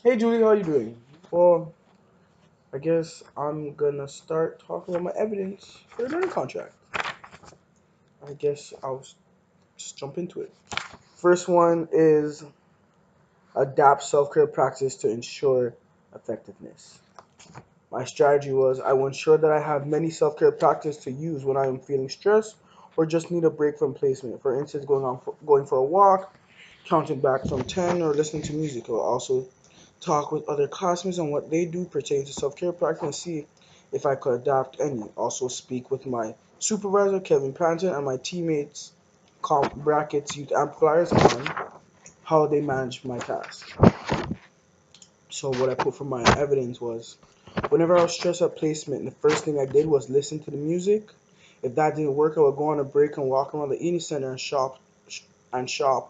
Hey Julie, how you doing? Well, I guess I'm gonna start talking about my evidence for the learning contract. I guess just jump into it. First one is adapt self-care practice to ensure effectiveness. My strategy was I will ensure that I have many self-care practices to use when I am feeling stressed or just need a break from placement. For instance, going for a walk, counting back from 10, or listening to music. I will also talk with other classmates on what they do pertaining to self-care practice and see if I could adapt any. Also speak with my supervisor, Kevin Panton, and my teammates, brackets youth amplifiers, on how they manage my task. So what I put for my evidence was whenever I was stressed at placement, the first thing I did was listen to the music. If that didn't work, I would go on a break and walk around the eating center and shop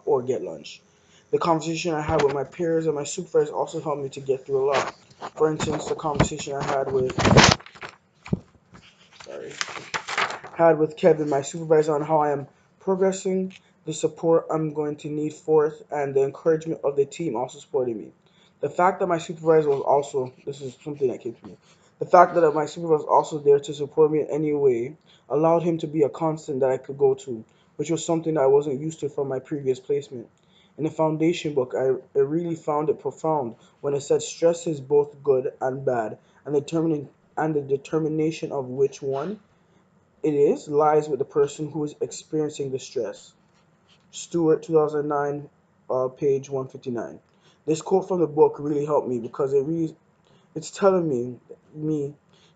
or get lunch. The conversation I had with my peers and my supervisors also helped me to get through a lot. For instance, the conversation I sorry, had with Kevin, my supervisor, on how I am progressing, the support I'm going to need for it, and the encouragement of the team also supporting me. The fact that my supervisor was also, this is something that came to me, the fact that my supervisor was also there to support me in any way allowed him to be a constant that I could go to, which was something that I wasn't used to from my previous placement. In the foundation book, I really found it profound when it said stress is both good and bad, and the determination of which one it is lies with the person who is experiencing the stress. Stewart, 2009, page 159. This quote from the book really helped me because it's telling me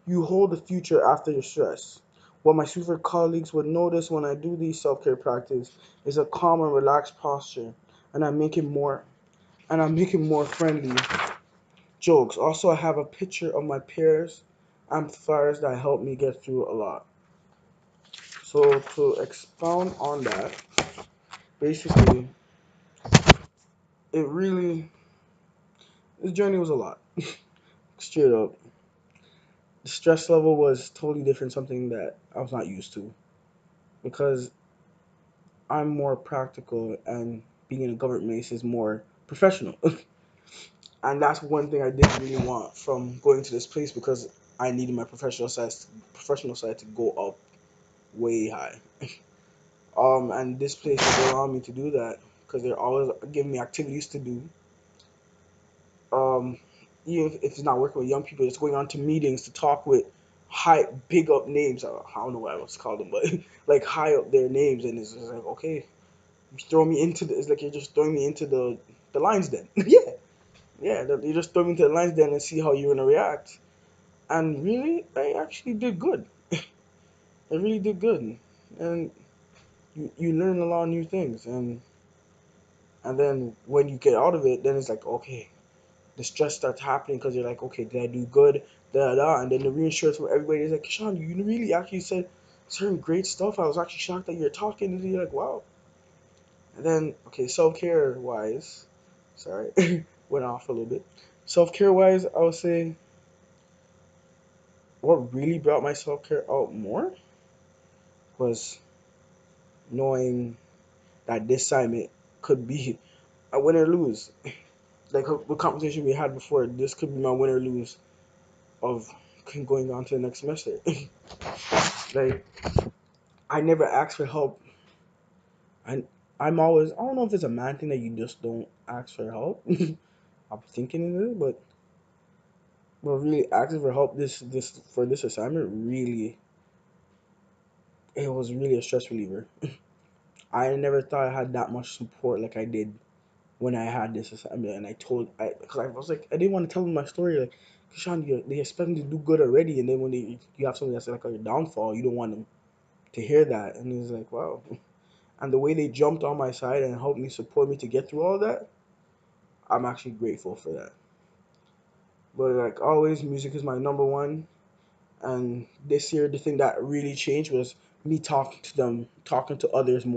you hold the future after your stress. What my super colleagues would notice when I do these self-care practice is a calm and relaxed posture, and I'm making more friendly jokes. Also, I have a picture of my peers amplifiers that help me get through a lot. So to expound on that, basically, it really this journey was a lot. Straight up, the stress level was totally different, something that I was not used to because I'm more practical and being in a government base is more professional. And that's one thing I didn't really want from going to this place because I needed my professional side to go up way high. And this place will allow me to do that because they're always giving me activities to do. um, Even if it's not working with young people, it's going on to meetings to talk with big up names. I don't know what I was call them, but like high up their names, and it's just like, okay, you throw me into it's like you're just throwing me into the lines den. Yeah, yeah, you just throw me into the lines den and see how you're gonna react. And really, I actually did good. I really did good, and you learn a lot of new things, and then when you get out of it, then it's like, okay, the stress starts happening because you're like, okay, did I do good? Da da. And then the reassurance from everybody is like, Sean, you really actually said certain great stuff. I was actually shocked that you're talking. And you're like, wow. And then, okay, self care wise, sorry, went off a little bit. Self care wise, I would say what really brought my self care out more was knowing that this assignment could be a win or lose. Like the conversation we had before, this could be my win or lose of going on to the next semester. Like I never ask for help. I I'm always I don't know if it's a man thing that you just don't ask for help. I'm thinking it is, but really asking for help this for this assignment really it was really a stress reliever. I never thought I had that much support like I did when I had this assignment, and because I was like I didn't want to tell them my story like. Sean, they expect me to do good already, and then when you have something that's like a downfall, you don't want them to hear that. And it's like, wow. And the way they jumped on my side and helped me support me to get through all that, I'm actually grateful for that. But like always, music is my number one. And this year, the thing that really changed was me talking to them, talking to them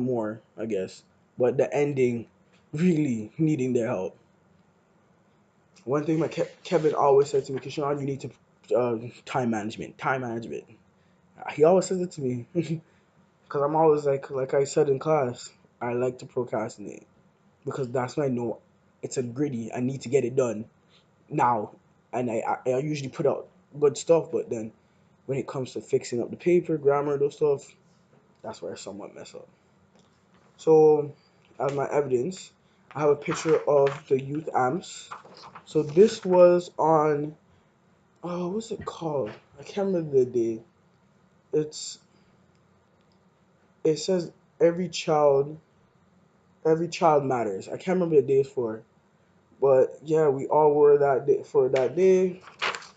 more, I guess. But the ending, really needing their help. One thing my Kevin always said to me, Kishan, you need to time management. He always says it to me because I'm always like I said in class, I like to procrastinate because that's when I know. it's a gritty. I need to get it done now, and I usually put out good stuff, but then when it comes to fixing up the paper, grammar, those stuff, that's where I somewhat mess up. So, as my evidence, I have a picture of the youth amps. So this was on, oh, what's it called? I can't remember the day. It's it says every child, every child matters. I can't remember the day for, but yeah, we all wore that day for that day,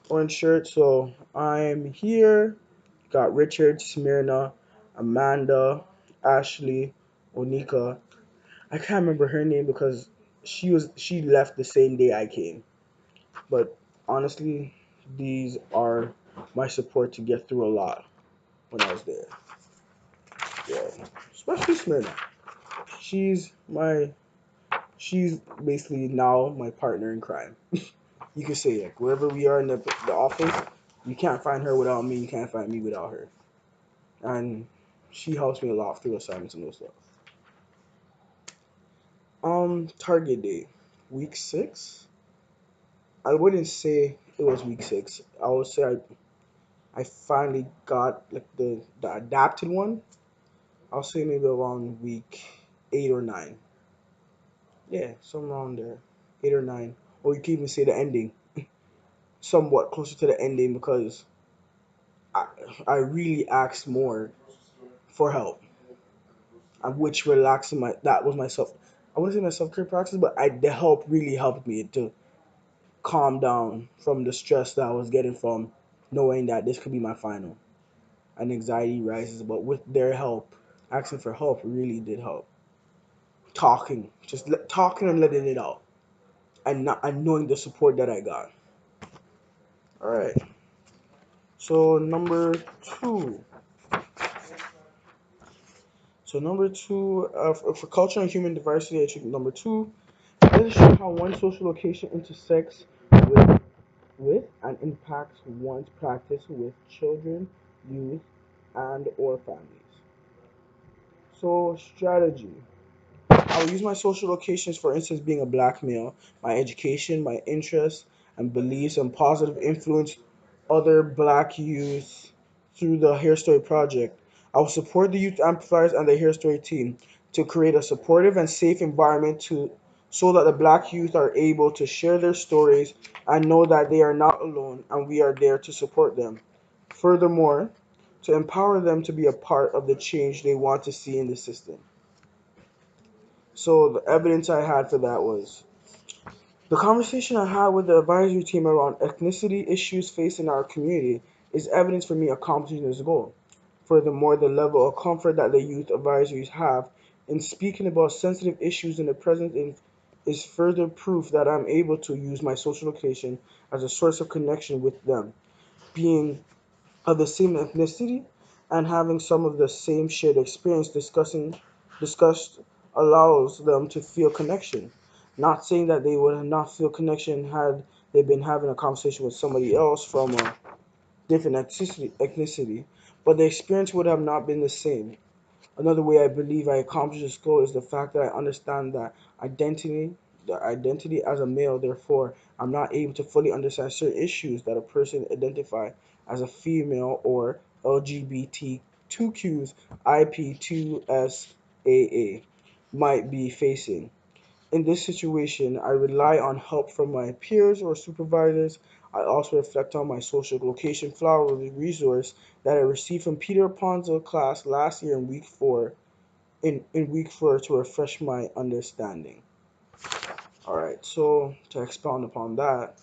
orange shirt. So I'm here. Got Richard, Smyrna, Amanda, Ashley, Onika. I can't remember her name because she left the same day I came. But honestly, these are my support to get through a lot when I was there. Yeah, especially Smyrna. She's my she's basically now my partner in crime. You could say like wherever we are in the office, you can't find her without me. You can't find me without her. And she helps me a lot through assignments and those stuff. Target date, week 6. I wouldn't say it was week 6. I would say I finally got like the adapted one. I'll say maybe around week 8 or 9. Yeah, somewhere around there, 8 or 9. Or you can even say the ending, somewhat closer to the ending because I I really asked more for help, which relaxing my that was myself. I wouldn't say my self care practice, but the help really helped me to calm down from the stress that I was getting from knowing that this could be my final. And anxiety rises, but with their help, asking for help really did help. Talking, just talking and letting it out, and not and knowing the support that I got. All right. So two. Number two, for culture and human diversity, I choose number two. Illustrate how one social location intersects with and impacts one's practice with children, youth, and or families. So strategy. I will use my social locations, for instance, being a black male, my education, my interests and beliefs, and positive influence other black youth through the Hair Story project. I will support the youth amplifiers and the Hair Story team to create a supportive and safe environment so that the black youth are able to share their stories and know that they are not alone and we are there to support them. Furthermore, to empower them to be a part of the change they want to see in the system. So the evidence I had for that was the conversation I had with the advisory team around ethnicity issues facing our community is evidence for me accomplishing this goal. Furthermore, the level of comfort that the youth advisories have in speaking about sensitive issues in the present is further proof that I'm able to use my social location as a source of connection with them, being of the same ethnicity and having some of the same shared experience discussed allows them to feel connection. Not saying that they would not feel connection had they been having a conversation with somebody else from a different ethnicity, but the experience would have not been the same. Another way I believe I accomplish this goal is the fact that I understand that identity, the identity as a male, therefore, I'm not able to fully understand certain issues that a person identify as a female or LGBT2Qs IP2SAA might be facing. In this situation, I rely on help from my peers or supervisors. I also reflect on my social location flower resource that I received from Peter Ponzo class last year in week 4 to refresh my understanding. All right, so to expound upon that,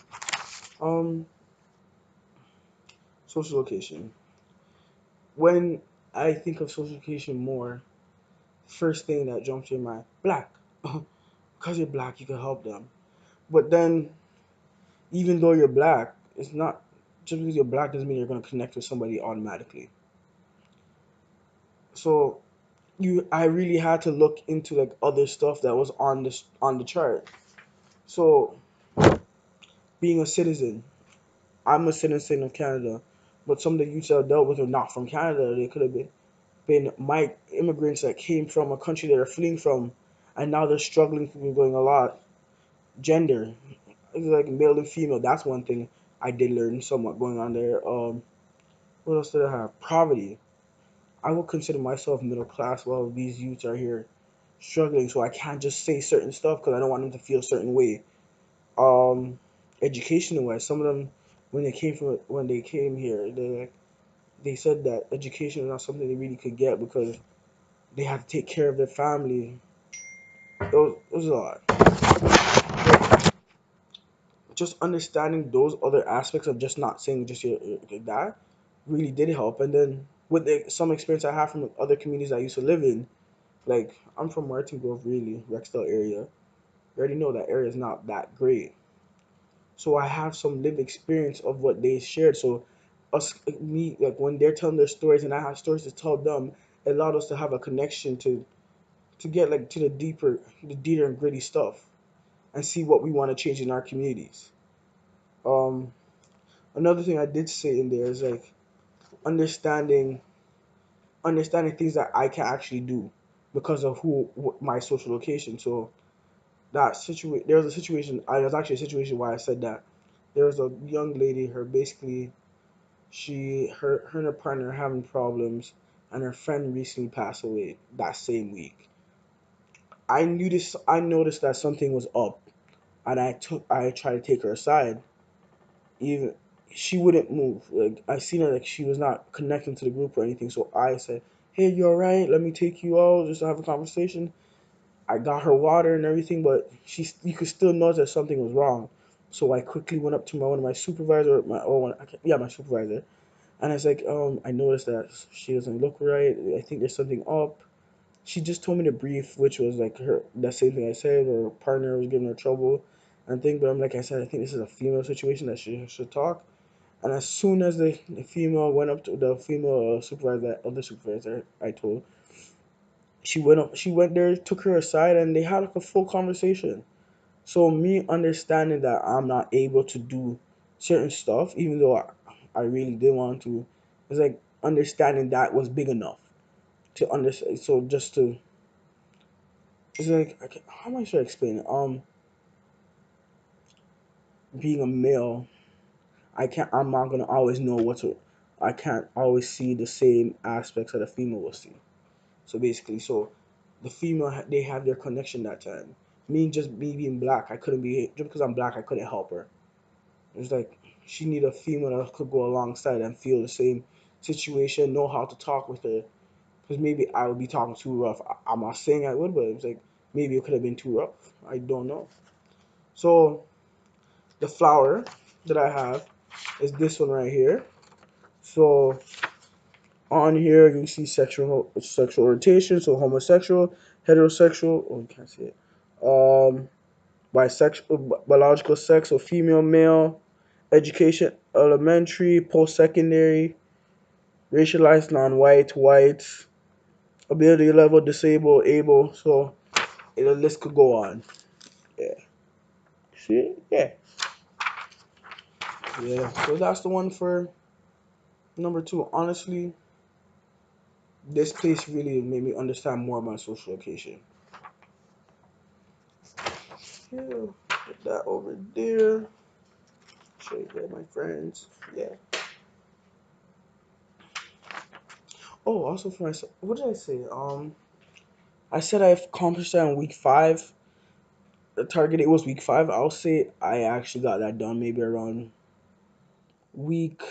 um, social location. When I think of social location more, first thing that jumps in my black. Because you're black, you can help them. But then even though you're black, it's not just because you're black doesn't mean you're gonna connect with somebody automatically. So I really had to look into like other stuff that was on the chart. So being a citizen, I'm a citizen of Canada, but some of the youths I dealt with are not from Canada. They could have been my immigrants that came from a country that are fleeing from, and now they're struggling through going a lot. Gender, it's like male and female. That's one thing I did learn somewhat going on there. What else did I have? Poverty. I would consider myself middle class while these youths are here struggling, so I can't just say certain stuff because I don't want them to feel a certain way. Um, Educational wise, some of them when they came here, they said that education is not something they really could get because they have to take care of their family. It was a lot. But just understanding those other aspects of just not saying just your that really did help. And then with some experience I have from other communities I used to live in, like I'm from Martin Grove, really, Rexdale area. You already know that area is not that great. So I have some lived experience of what they shared. So us me like when they're telling their stories and I have stories to tell them, it allowed us to have a connection to get like to the deeper and gritty stuff and see what we want to change in our communities. Um, Another thing I did say in there is like understanding understanding things that I can actually do because of my social location. So there was a situation. I was actually a situation why I said that there was a young lady. Her basically her and her partner are having problems, and her friend recently passed away that same week. I noticed that something was up, and I tried to take her aside. Even she wouldn't move. Like I seen her like she was not connecting to the group or anything. So I said, "Hey, you alright? Let me take you out just to have a conversation." I got her water and everything, but you could still notice that something was wrong. So I quickly went up to one of my supervisor, my supervisor, and I was like, I noticed that she doesn't look right. I think there's something up. She just told me the brief, which was like her that same thing I said. Her partner was giving her trouble, and thing. But I'm like I said, I think this is a female situation that she should talk. And as soon as the female went up to the female supervisor, that other supervisor I told, she went there, took her aside, and they had like a full conversation. So me understanding that I'm not able to do certain stuff, even though I really did want to, it's like understanding that was big enough to understand. So just to, it's like, how am I sure I explain it? Being a male, I'm not gonna always know I can't always see the same aspects that a female will see. So basically, so the female they have their connection that time. Me being black, I couldn't be just because I'm black, I couldn't help her. It was like she needed a female that could go alongside and feel the same situation, know how to talk with her. Because maybe I would be talking too rough. I'm not saying I would, but it was like maybe it could have been too rough. I don't know. So the flower that I have is this one right here. So on here you see sexual orientation, so homosexual, heterosexual. Oh, you can't see it. Bisexual, biological sex, so female, male, education, elementary, post secondary, racialized, non-white, white, ability level, disabled, able. So the list could go on. Yeah. See? Yeah. Yeah. So that's the one for number two. Honestly, this place really made me understand more about social location. Yeah. Put that over there. Show you there, my friends. Yeah. Oh, also for myself, what did I say? I said I've accomplished that in week five. The target it was week five. I'll say I actually got that done maybe around week.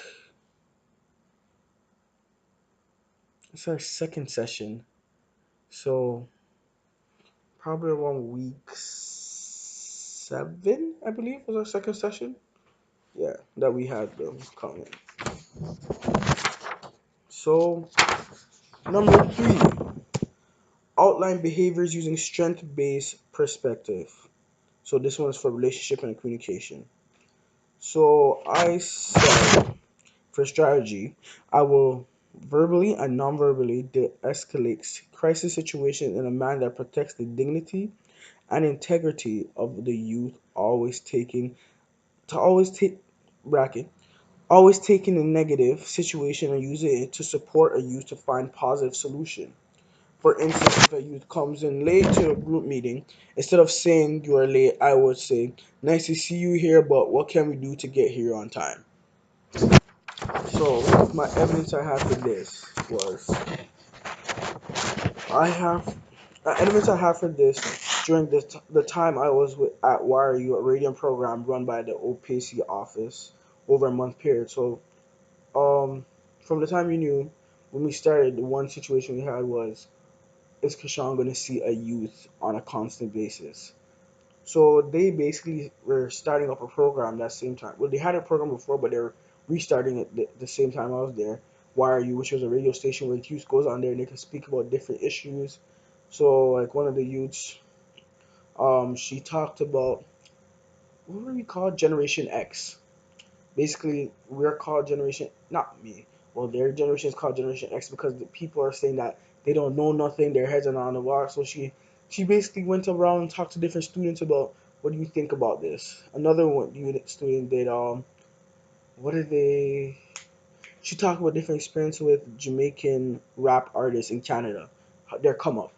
It's our second session, so probably around week seven, I believe, was our second session. Yeah, that we had coming. So number three, outline behaviors using strength-based perspective. So this one is for relationship and communication. So I said for strategy, I will verbally and non-verbally de-escalate crisis situations in a manner that protects the dignity and integrity of the youth, always take bracket always taking a negative situation and using it to support a youth to find positive solution. For instance, if a youth comes in late to a group meeting, instead of saying you are late, I would say, "Nice to see you here, but what can we do to get here on time?" So my evidence I have for this was I have evidence I have for this during the time I was at Wire U, a radio program run by the OPC office over a month period. So from the time you knew when we started, the one situation we had was, is Kashawn going to see a youth on a constant basis? So they basically were starting up a program that same time. Well, they had a program before, but they were restarting it the same time I was there. Why Are You, which was a radio station where youth goes on there and they can speak about different issues. So like one of the youths, she talked about, what were we called, Generation X. Basically, we're called Generation, not me. Well, their generation is called Generation X because the people are saying that they don't know nothing, their heads are not on the block. So she basically went around and talked to different students about, what do you think about this. Another one unit student did what did they? She talked about different experience with Jamaican rap artists in Canada, their come up,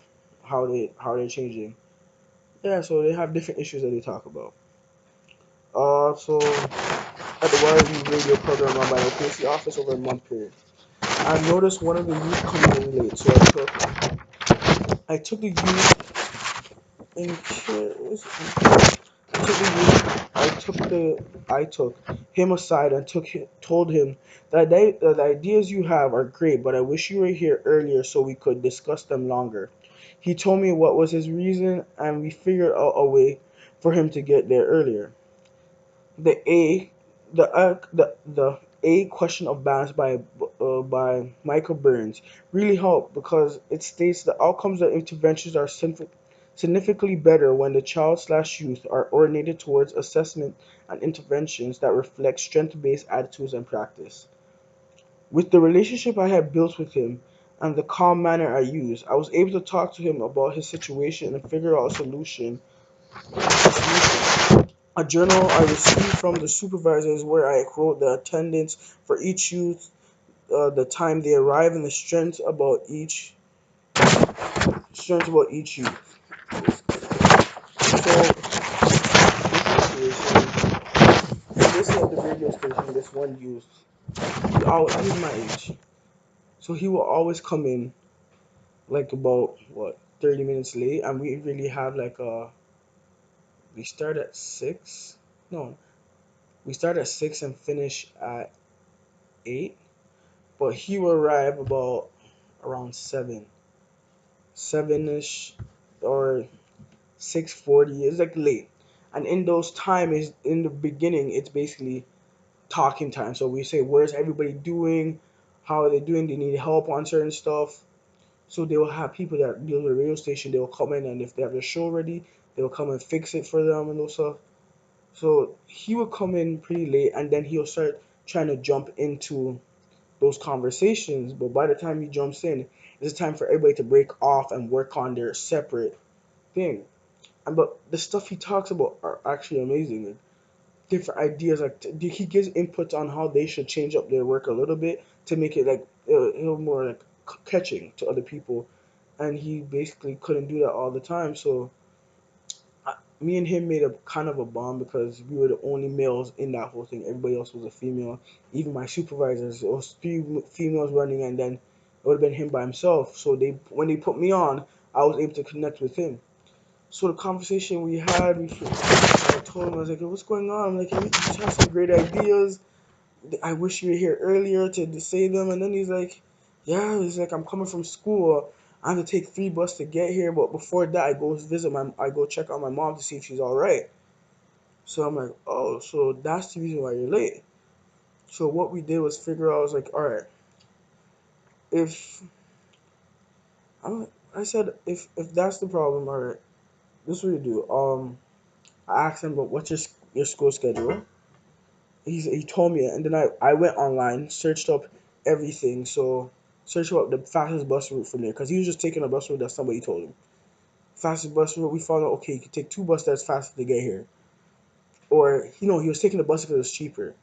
how they're changing. Yeah, so they have different issues that they talk about. So at the YRB radio program run by the OPC office over a month period, I noticed one of the youth coming in late, so I took the youth in care. I took the youth. I took him aside and told him that the ideas you have are great, but I wish you were here earlier so we could discuss them longer. He told me what was his reason, and we figured out a way for him to get there earlier. The A, the A question of balance by Michael Burns really helped because it states the outcomes of interventions are significantly better when the child/youth are oriented towards assessment and interventions that reflect strength-based attitudes and practice. With the relationship I had built with him and the calm manner I used, I was able to talk to him about his situation and figure out a solution. A journal I received from the supervisors where I wrote the attendance for each youth, the time they arrive, and the strengths about each youth. So this at the radio station, this one youth, he's my age, so he will always come in like about what 30 minutes late, and we really have like we start at 6. No, we start at 6 and finish at 8, but he will arrive about around 7ish, or 6:40. It's like late, and in those time is in the beginning. It's basically talking time. So we say, "Where's everybody doing? How are they doing? They need help on certain stuff." So they will have people that deal with the radio station. They will come in, and if they have their show ready, they will come and fix it for them and those stuff. So he will come in pretty late, and then he'll start trying to jump into those conversations. But by the time he jumps in, it's time for everybody to break off and work on their separate thing. And but the stuff he talks about are actually amazing. Like, different ideas. Like he gives inputs on how they should change up their work a little bit to make it like a little more like catching to other people. And he basically couldn't do that all the time. So me and him made a kind of a bond because we were the only males in that whole thing. Everybody else was a female. Even my supervisors, it was three females running, and then it would have been him by himself. So they, when they put me on, I was able to connect with him. So the conversation we had, I told him, I was like, "Hey, what's going on?" I'm like, "You have some great ideas. I wish you were here earlier to say them." And then he's like, "Yeah," he's like, "I'm coming from school. I have to take 3 buses to get here, but before that, I go check on my mom to see if she's all right." So I'm like, "Oh, so that's the reason why you're late." So what we did was figure out. I was like, "All right, if I said if that's the problem, all right, this is what you do. I asked him, but what's your school schedule? He told me, and then I went online, searched up everything. So searched up the fastest bus route from there because he was just taking a bus route that somebody told him. Fastest bus route. We found out, okay, you could take 2 buses that's faster to get here, or he was taking the bus because it was cheaper.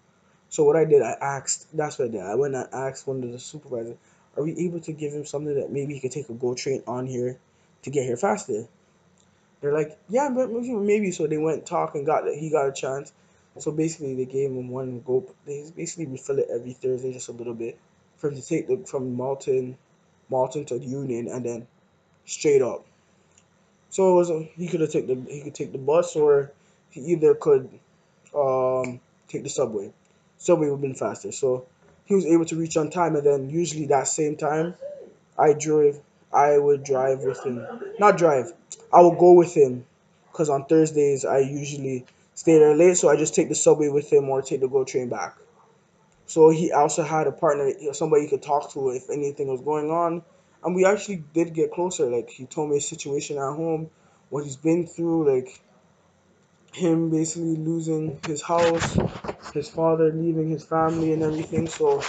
So what I did, I asked. That's what I did. I went and asked one of the supervisors. are we able to give him something that maybe he could take a GO train on here to get here faster? They're like, yeah, but maybe. So they went talk and got that he got a chance. So basically, they gave him one go. They basically refill it every Thursday, just a little bit, for him to take the from Malton to Union, and then straight up. So it was he could take the bus, or he either could um take the subway. Subway would have been faster. So he was able to reach on time, and then usually that same time I drove. I would drive with him. Not drive. I would go with him, cause on Thursdays I usually stay there late, so I just take the subway with him or take the GO train back. So he also had a partner, somebody he could talk to if anything was going on, and we actually did get closer. Like he told me his situation at home, what he's been through, like him basically losing his house, his father leaving his family and everything. So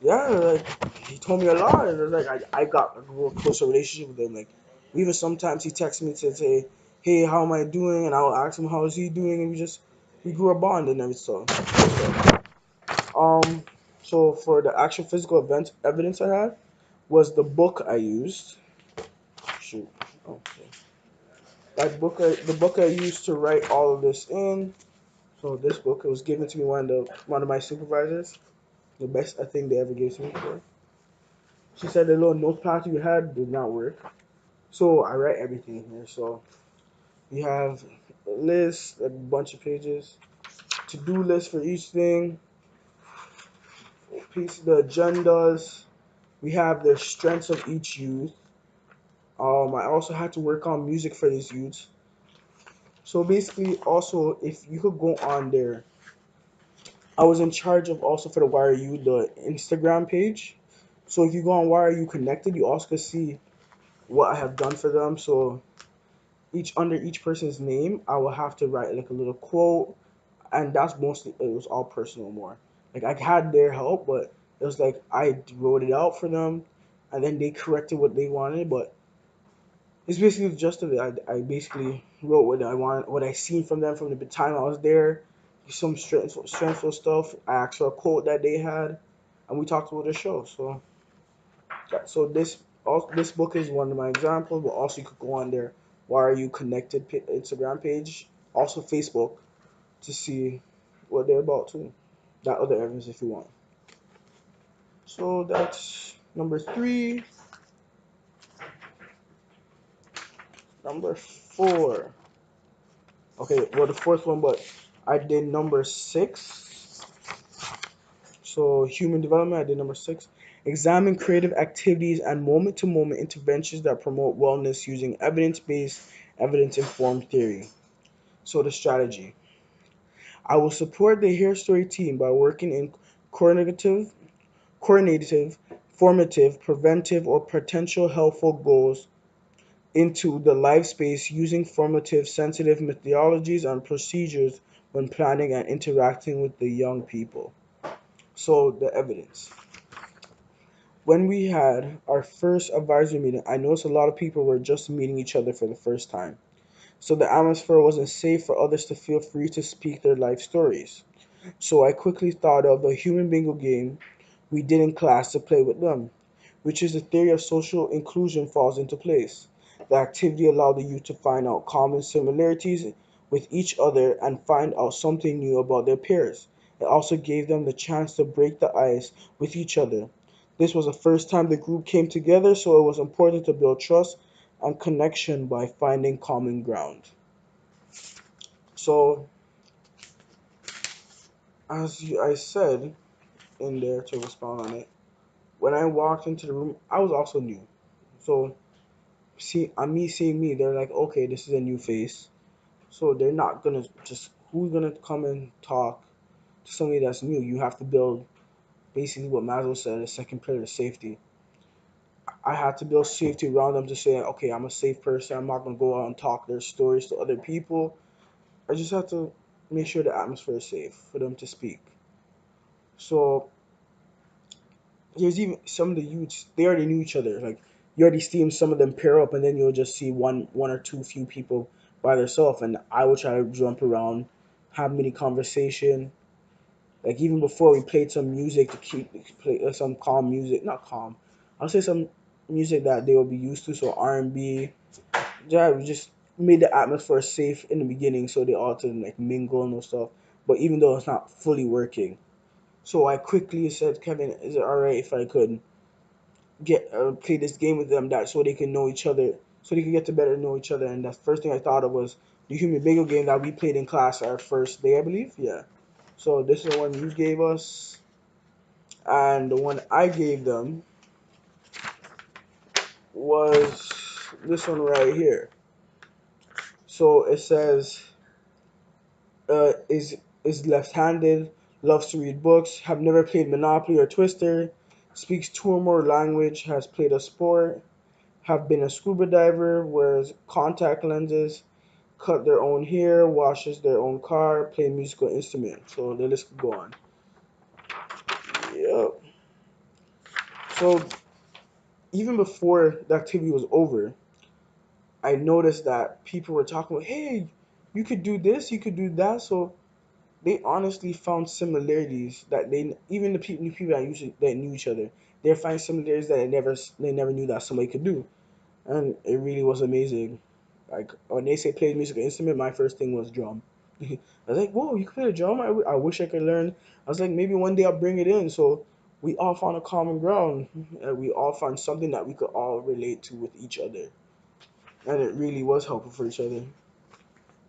yeah, like he told me a lot, and it was like I got a real closer relationship with him. Like even sometimes he texts me to say, "Hey, how am I doing?" And I'll ask him how is he doing, and we grew a bond and everything. So, um, so for the actual physical event evidence I had was the book I used. Shoot, okay. The book I used to write all of this in. So this book it was given to me one of my supervisors. The best I think they ever gave to me. For. She said the little notepad you had did not work. So I write everything in here. So you have a list, a bunch of pages, to-do list for each thing, piece the agendas. We have the strengths of each youth. I also had to work on music for these youths. So basically, also if you could go on there, I was in charge of also for the Why Are You the Instagram page. So if you go on Why Are You Connected, you also can see what I have done for them. So each under each person's name, I will have to write like a little quote, and that's mostly it was all personal more. Like I had their help, but it was like I wrote it out for them, and then they corrected what they wanted. But it's basically the gist of it. I basically wrote what I wanted, what I seen from them from the time I was there, some strengthful stuff. I asked for a quote that they had, and we talked about the show. So so this book is one of my examples, but also you could go on there. Why Are You Connected Instagram page, also Facebook, to see what they're about too. That other evidence if you want. So that's number three. Number four. Okay, well the fourth one, but I did number six. So human development, I did number six. Examine creative activities and moment-to-moment interventions that promote wellness using evidence-based, evidence-informed theory. So the strategy. I will support the Hair Story team by working in coordinative, coordinative, formative, preventive, or potential helpful goals into the life space using formative, sensitive methodologies and procedures when planning and interacting with the young people. So the evidence. When we had our first advisory meeting, I noticed a lot of people were just meeting each other for the first time. So the atmosphere wasn't safe for others to feel free to speak their life stories. So I quickly thought of a human bingo game we did in class to play with them, which is the theory of social inclusion falls into place. The activity allowed the youth to find out common similarities with each other and find out something new about their peers. It also gave them the chance to break the ice with each other. This was the first time the group came together, so it was important to build trust and connection by finding common ground. So, I said in there to respond on it, when I walked into the room, I was also new. So, me seeing me, they're like, okay, this is a new face. So they're not gonna just who's gonna come and talk to somebody that's new. You have to build basically what Maslow said, a second pillar of safety. I had to build safety around them to say, okay, I'm a safe person. I'm not gonna go out and talk their stories to other people. I just have to make sure the atmosphere is safe for them to speak. So there's even some of the youths, they already knew each other. Like you already see some of them pair up, and then you'll just see one or two few people by themselves. And I will try to jump around, have mini conversation. Like even before we played some music to keep play some calm music, not calm. I'll say some music that they will be used to, so R&B. Yeah, we just made the atmosphere safe in the beginning, so they all to like mingle and stuff. But even though it's not fully working, so I quickly said, Kevin, is it alright if I could get play this game with them that so they can know each other, so they can get to better know each other? And the first thing I thought of was the Human Bingo game that we played in class our first day, I believe. Yeah. So this is the one you gave us, and the one I gave them was this one right here. So it says, is left-handed, loves to read books, have never played Monopoly or Twister, speaks two or more language, has played a sport, have been a scuba diver, wears contact lenses, cut their own hair, washes their own car, play musical instrument. So the list could go on. Yep. So even before the activity was over, I noticed that people were talking about, hey, you could do this, you could do that. So they honestly found similarities that they even the people that usually that knew each other, they find similarities that they never knew that somebody could do, and it really was amazing. Like when they say play musical instrument, my first thing was drum. I was like, whoa, you can play the drum? I wish I could learn. I was like, maybe one day I'll bring it in. So we all found a common ground, and we all found something that we could all relate to with each other, and it really was helpful for each other.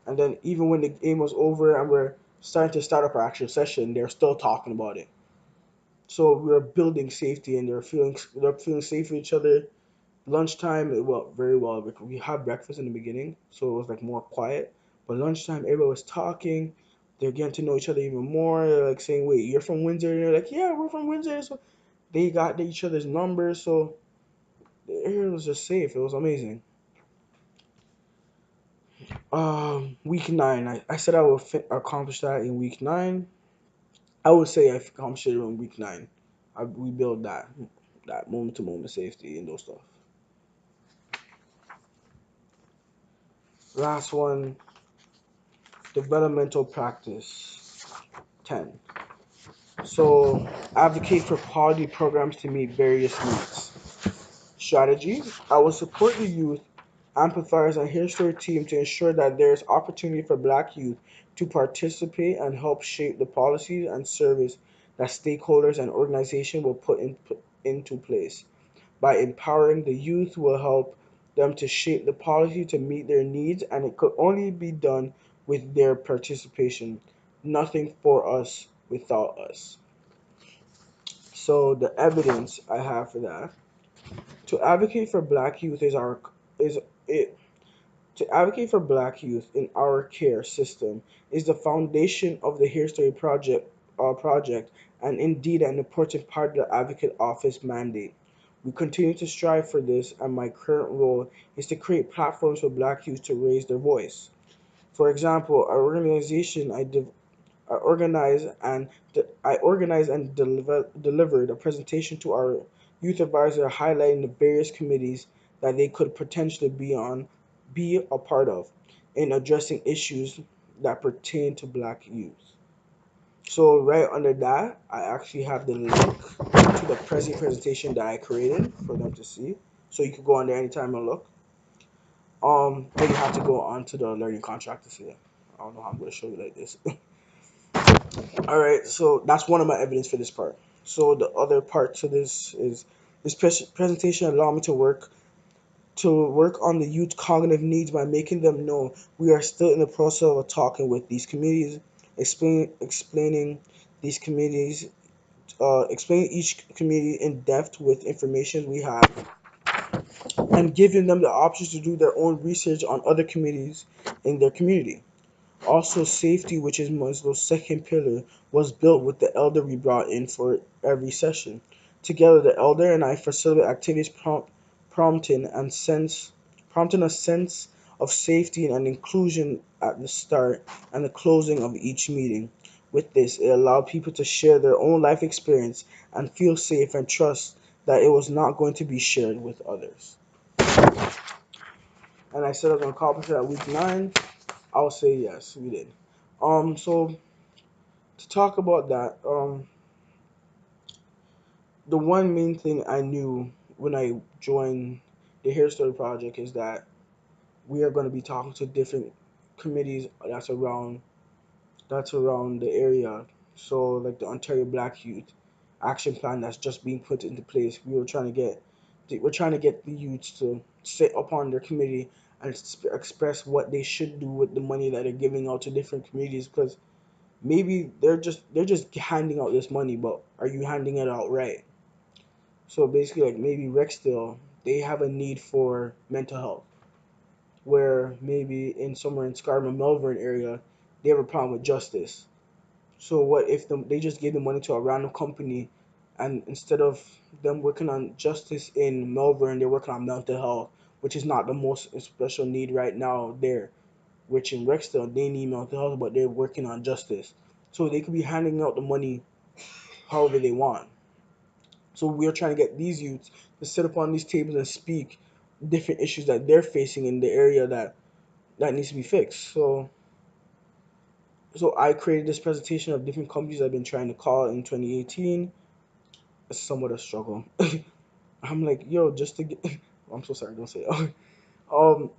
And then even when the game was over and we're starting to start up our actual session, they're still talking about it. So we were building safety, and they're feeling safe with each other. Lunchtime, it went very well. We had breakfast in the beginning, so it was like more quiet. But lunchtime, everybody was talking. They're getting to know each other even more. They're like saying, "Wait, you're from Windsor?" And they're like, "Yeah, we're from Windsor." So they got each other's numbers. So the area was just safe. It was amazing. Week nine. I said I would accomplish that in week nine. I would say I accomplished it in week nine. We build that moment to moment safety and those stuff. Last one, developmental practice 10. So advocate for quality programs to meet various needs. Strategy, I will support the youth amplifiers and history team to ensure that there is opportunity for Black youth to participate and help shape the policies and service that stakeholders and organizations will put into place. By empowering the youth will help them to shape the policy to meet their needs, and it could only be done with their participation. Nothing for us without us. So the evidence I have for that, to advocate for Black youth is it to advocate for Black youth in our care system is the foundation of the Here Story project, and indeed an important part of the Advocate Office mandate. We continue to strive for this, and my current role is to create platforms for Black youth to raise their voice. For example, our organization I organized and delivered a presentation to our youth advisor highlighting the various committees that they could potentially be a part of in addressing issues that pertain to Black youth. So right under that, I actually have the link to the presentation that I created for them to see. So you can go on there anytime and look. Then you have to go on to the learning contract to see it. I don't know how I'm going to show you like this. All right, so that's one of my evidence for this part. So the other part to this is this presentation allowed me to work on the youth cognitive needs by making them know we are still in the process of talking with these communities, explaining these communities, explaining each community in depth with information we have, and giving them the options to do their own research on other communities in their community. Also, safety, which is Maslow's second pillar, was built with the elder we brought in for every session. Together, the elder and I facilitate activities prompting and sense, prompting a sense of safety and inclusion at the start and the closing of each meeting. With this, it allowed people to share their own life experience and feel safe and trust that it was not going to be shared with others. And I said I was going to accomplish it at week 9. I'll say yes, we did. So to talk about that, the one main thing I knew when I joined the Hair Story Project is that we are going to be talking to different committees that's around the area. So like the Ontario Black Youth Action Plan that's just being put into place. We're trying to get the youths to sit upon their committee and express what they should do with the money that they're giving out to different communities because maybe they're just handing out this money, but are you handing it out right? So basically, like maybe Rexdale, they have a need for mental health, where maybe in somewhere in Scarborough, Melbourne area, they have a problem with justice. So what if they just gave the money to a random company, and instead of them working on justice in Melbourne, they're working on mental health, which is not the most special need right now there. Which in Rexdale, they need mental health, but they're working on justice. So they could be handing out the money however they want. So we're trying to get these youths to sit upon these tables and speak different issues that they're facing in the area that needs to be fixed. So I created this presentation of different companies I've been trying to call in 2018. It's somewhat a struggle. I'm like, yo, just to get, I'm so sorry, don't say it. um,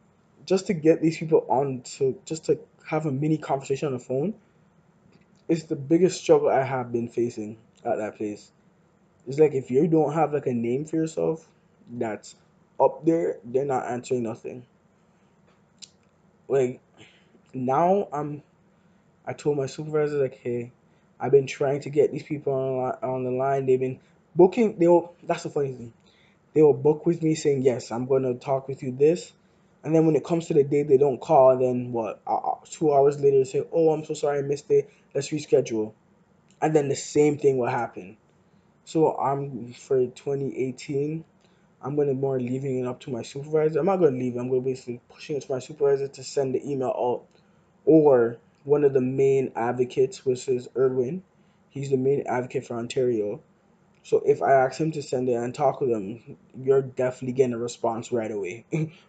just to get these people on to just to have a mini conversation on the phone is the biggest struggle I have been facing at that place. It's like if you don't have like a name for yourself that's up there, they're not answering nothing. Like now I told my supervisor like, hey, I've been trying to get these people on the line. They've been booking. That's the funny thing. They will book with me saying yes, I'm gonna talk with you this, and then when it comes to the day, they don't call. And then what? 2 hours later, they say, oh, I'm so sorry, I missed it. Let's reschedule. And then the same thing will happen. So I'm for 2018. I'm gonna more leaving it up to my supervisor. I'm not gonna leave. I'm gonna basically pushing it to my supervisor to send the email out, or one of the main advocates, which is Erwin. He's the main advocate for Ontario. So if I ask him to send it and talk with him, you're definitely getting a response right away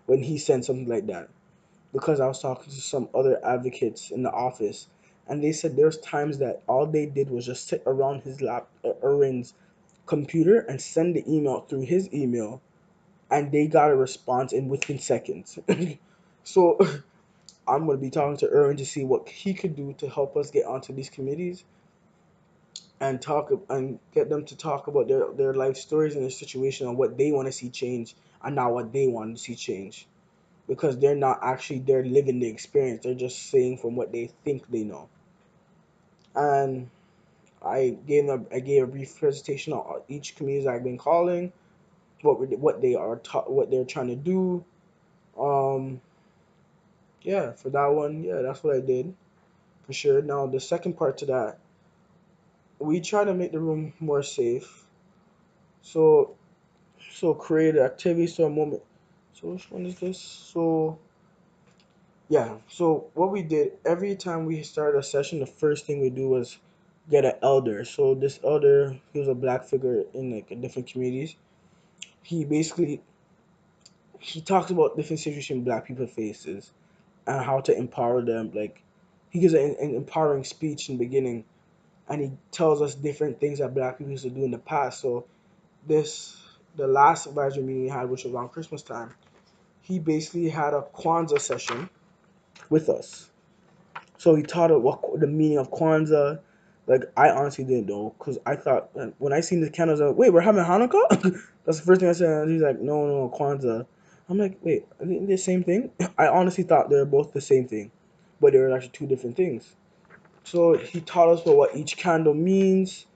when he sends something like that. Because I was talking to some other advocates in the office, and they said there's times that all they did was just sit around his Erwin's computer and send the email through his email, and they got a response in within seconds. So I'm gonna be talking to Erwin to see what he could do to help us get onto these committees and talk and get them to talk about their life stories and their situation and what they want to see change and not what they want to see change because they're not actually they're living the experience, they're just saying from what they think they know. And I gave a brief presentation on each community I've been calling, what they are what they're trying to do. um yeah, for that one, yeah, that's what I did for sure. Now the second part to that, we try to make the room more safe. So so create activities to a moment. So which one is this? So yeah. So what we did every time we started a session, the first thing we do was get an elder. So this elder, he was a black figure in like different communities. He basically he talks about different situations black people faces and how to empower them. Like he gives an empowering speech in the beginning, and he tells us different things that black people used to do in the past. So this the last advisory meeting we had, which was around Christmas time, he basically had a Kwanzaa session with us. So he taught us what the meaning of Kwanzaa. Like I honestly didn't know because I thought when I seen the candles, I was like, wait, we're having Hanukkah? That's the first thing I said. And he's like, no, no, Kwanzaa. I'm like, wait, are they the same thing? I honestly thought they were both the same thing, but they were actually two different things. So he taught us what each candle means.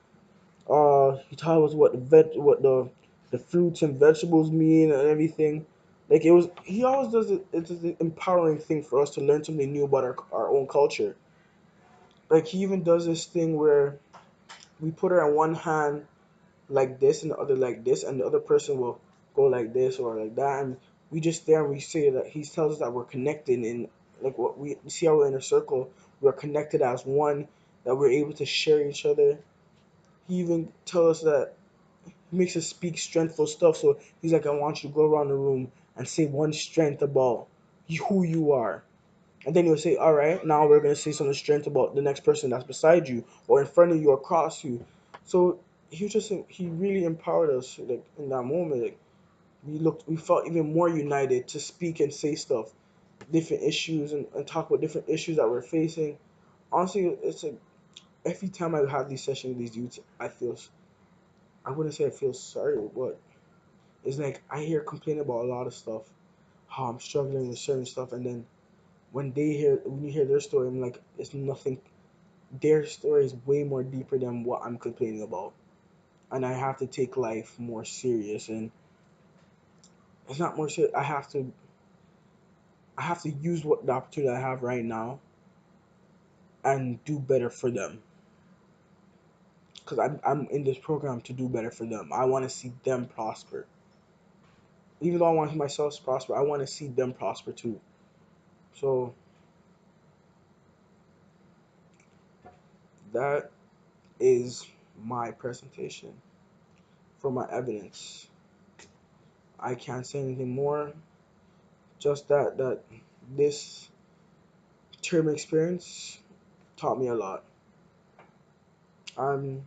He taught us what the fruits and vegetables mean and everything. Like it was, he always does it. It's an empowering thing for us to learn something new about our own culture. Like he even does this thing where we put her on one hand like this and the other like this, and the other person will go like this or like that, and we just there and we say that he tells us that we're connected in like what we see how we're in a circle. We're connected as one. That we're able to share each other. He even tells us that he makes us speak strengthful stuff. So he's like, I want you to go around the room and say one strength about who you are. And then he'll say, all right, now we're going to say some strength about the next person that's beside you or in front of you or across you. So he really empowered us like in that moment. Like, we felt even more united to speak and say stuff, different issues, and talk about different issues that we're facing. Honestly, it's a every time I have these sessions with these youths, I wouldn't say I feel sorry, but it's like I hear complain about a lot of stuff, how I'm struggling with certain stuff, and then when you hear their story, I'm like, it's nothing. Their story is way more deeper than what I'm complaining about, and I have to take life more serious. And it's not more serious. I have to use what the opportunity I have right now and do better for them. Because I'm in this program to do better for them. I want to see them prosper. Even though I want myself to prosper, I want to see them prosper too. So that is my presentation for my evidence. I can't say anything more. Just that this term experience taught me a lot. I'm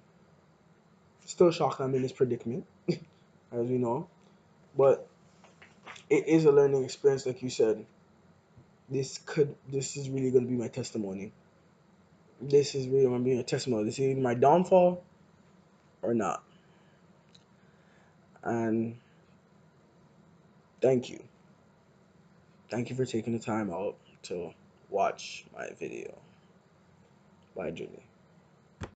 still shocked I'm in this predicament, as we know, but it is a learning experience, like you said. This is really gonna be my testimony. This is really gonna be a testimony. This is either my downfall or not. And thank you. Thank you for taking the time out to watch my video. Bye, Julie.